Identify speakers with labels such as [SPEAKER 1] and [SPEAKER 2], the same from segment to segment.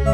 [SPEAKER 1] আজ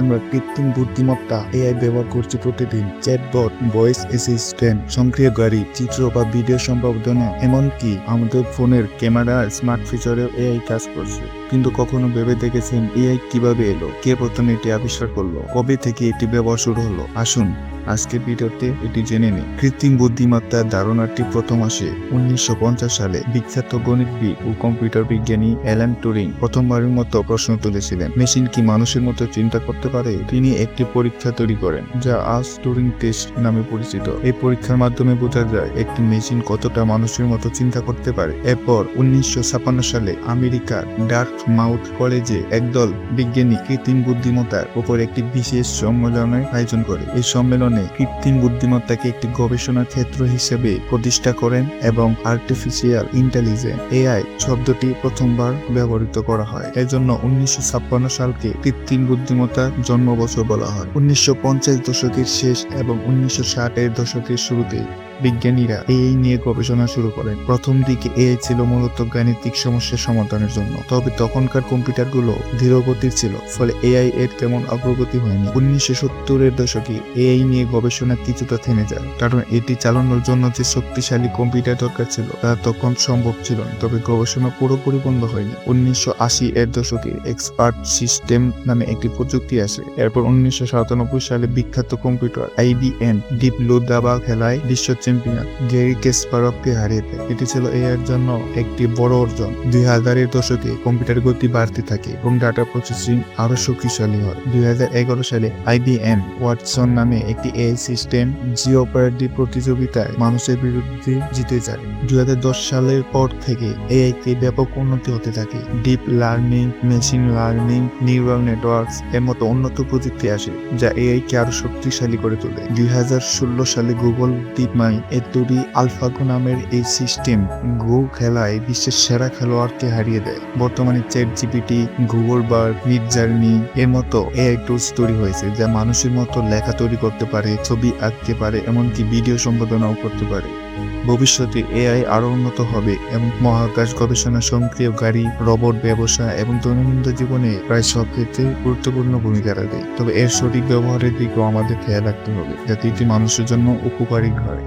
[SPEAKER 1] আমরা কৃত্রিম বুদ্ধিমত্তা এআই ব্যবহার করছি প্রতিদিন। চ্যাটবট, ভয়েস অ্যাসিস্ট্যান্ট, সক্রিয়কারী, চিত্র বা ভিডিও সম্পাদনা, এমনকি আমাদের ফোনের ক্যামেরা স্মার্ট ফিচারেও এআই কাজ করছে। কিন্তু কখনো ভেবে দেখেছেন এআই কিভাবে এলো? কে প্রথমে এটি আবিষ্কার করলো? কবে থেকে এটি ব্যবহার শুরু হলো? আসুন আজকের ভিডিওতে এটি জেনে নিই। কৃত্রিম বুদ্ধিমত্তার ধারণাটি প্রথম আসে 1950 সালে। বিখ্যাত গণিতবিদ ও কম্পিউটার বিজ্ঞানী অ্যালান টুরিং প্রথমবারের মতো প্রশ্ন তুলেছিলেন, মেশিন কি মানুষের মতো চিন্তা করতে পারে? তিনি একটি পরীক্ষা তৈরি করেন যা আজ টুরিং টেস্ট নামে পরিচিত। এই পরীক্ষার মাধ্যমে বোঝা যায় একটি মেশিন কতটা মানুষের মতো চিন্তা করতে পারে। এরপর 1956 সালে আমেরিকার ডার্টমাউথ কলেজে একদল বিজ্ঞানী কৃত্রিম বুদ্ধিমত্তার উপর একটি বিশেষ সম্মেলনের আয়োজন করে। এই সম্মেলনে কৃত্রিম বুদ্ধিমত্তাকে একটি গবেষণা ক্ষেত্র হিসেবে প্রতিষ্ঠা করেন এবং আর্টিফিশিয়াল ইন্টেলিজেন্স এআই শব্দটি প্রথমবার ব্যবহৃত করা হয়। এজন্য 1956 সালকে কৃত্রিম বুদ্ধিমত্তার জন্মবছর বলা হয়। 1950 দশকের শেষ এবং 1960-এর দশকের শুরুতে বিজ্ঞানীরা এআই নিয়ে গবেষণা শুরু করেন। প্রথম দিকে এআই ছিল মূলত গাণিতিক সমস্যার সমাধানের জন্য, তবে তখনকার কম্পিউটারগুলো ধীরগতির ছিল, ফলে এআই এর তেমন অগ্রগতি হয়নি। 1970-এর দশকে এআই নিয়ে গবেষণা কিছুটা থেমে যায়, কারণ এটি চালানোর জন্য যে শক্তিশালী কম্পিউটার দরকার ছিল তা তখন সম্ভব ছিল না। তবে গবেষণা পুরোপুরি বন্ধ হয়নি। 1980-এর দশকে এক্সপার্ট সিস্টেম নামে একটি প্রযুক্তি আসে। এরপর 1997 সালে বিখ্যাত কম্পিউটার আইবিএম ডিপ ব্লু দাবা খেলায় বিশ্ব চ্যাম্পিয়ন গ্যারি কাসপারভকে হারিয়ে দেয়। এটি ছিল এআইয়ের জন্য একটি বড় অর্জন। 2000-এর দশকে কম্পিউটার গতি বাড়তে থাকে এবং ডাটা প্রসেসিং আরো শক্তিশালী হয়। 2011 সালে আইবিএম ওয়াটসন নামে একটি এআই সিস্টেম জিওপার্ডি প্রতিযোগিতায় মানুষের বিরুদ্ধে জিতে যায়। 2010 সালের পর থেকে এআই তে ব্যাপক উন্নতি হতে থাকে। Deep learning, machine learning, neural networks এর মতো উন্নত প্রযুক্তি আসে যা এআই কে আরো শক্তিশালী করে তোলে। 2016 সালে গুগল ডিপমাইন্ড এর তৈরি আলফাগো নামের এই সিস্টেম গো খেলায় বিশ্বের সেরা খেলোয়াড়কে হারিয়ে দেয়। বর্তমানে chat GPT, Google bird, Midjourney এর মতো এআই টুলস তৈরি হয়েছে যা মানুষের মতো লেখা তৈরি করতে পারে, ছবি আঁকতে পারে, এমনকি ভিডিও সম্পাদনাও করতে পারে। ভবিষ্যতে এআই আরো উন্নত হবে এবং মহাকাশ গবেষণা, সক্রিয় গাড়ি, রোবট ব্যবসা এবং দৈনন্দিন জীবনে প্রায় সব ক্ষেত্রে গুরুত্বপূর্ণ ভূমিকা রাখে। তবে এর সঠিক ব্যবহারের দিকেও আমাদের খেয়াল রাখতে হবে, যাতে এটি মানুষের জন্য উপকারী হয়।